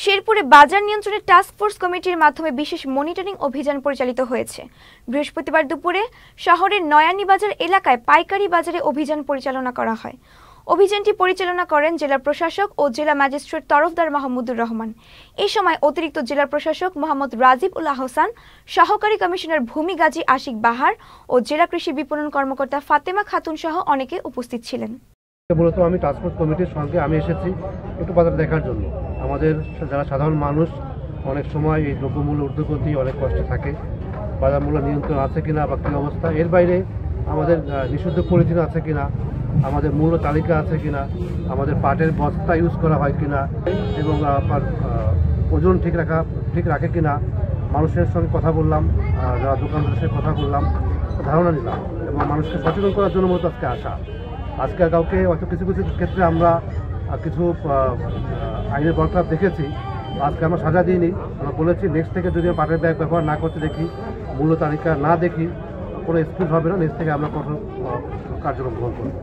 শেরপুরে বাজার নিয়ন্ত্রণে টাস্ক ফোর্স কমিটির মাধ্যমে বিশেষ মনিটরিং অভিযান পরিচালিত হয়েছে। বৃহস্পতিবার দুপুরে শহরের নয়ানী বাজার এলাকায় পাইকারি বাজারে অভিযান পরিচালনা করা হয়। অভিযানটি পরিচালনা করেন জেলা প্রশাসক ও জেলা ম্যাজিস্ট্রেট তরফদার মাহমুদুর রহমান। এই সময় অতিরিক্ত জেলা প্রশাসক মোহাম্মদ রাজিব উল আহসান, সহকারী কমিশনার ভূমি গাজী আশিক বাহার ও জেলা কৃষি বিপণন কর্মকর্তা ফাতেমা খাতুন সহ অনেকে উপস্থিত ছিলেন। মূলত আমি টাস্ক ফোর্স কমিটির সঙ্গে আমি এসেছি একটু বাজার দেখার জন্য। আমাদের যারা সাধারণ মানুষ অনেক সময় এই দ্রব্যমূল্য ঊর্ধ্বগতি অনেক কষ্টে থাকে, বাজার মূল্য নিয়ন্ত্রণ আছে কিনা বা কী অবস্থা, এর বাইরে আমাদের নিষিদ্ধ পলিথিন আছে কিনা, আমাদের মূল্য তালিকা আছে কিনা, আমাদের পাটের বস্তা ইউজ করা হয় কিনা এবং ওজন ঠিক রাখে কিনা, মানুষের সঙ্গে কথা বললাম, যারা দোকানদারের সাথে কথা বললাম, ধারণা নিলাম এবং মানুষকে সচেতন করার জন্য মূলত আজকে আসা। আজকে কাউকে হয়তো কিছু কিছু ক্ষেত্রে আমরা কিছু আইনের বরখলাপ দেখেছি, আজকে আমরা সাজা দিইনি। আমরা বলেছি নেক্সট থেকে যদি পাটের ব্যাগ ব্যবহার না করতে দেখি, মূল্য তালিকা না দেখি, কোনো এক্সকিউজ হবে না, নেক্সট থেকে আমরা কঠোর কার্যক্রম গ্রহণ করব।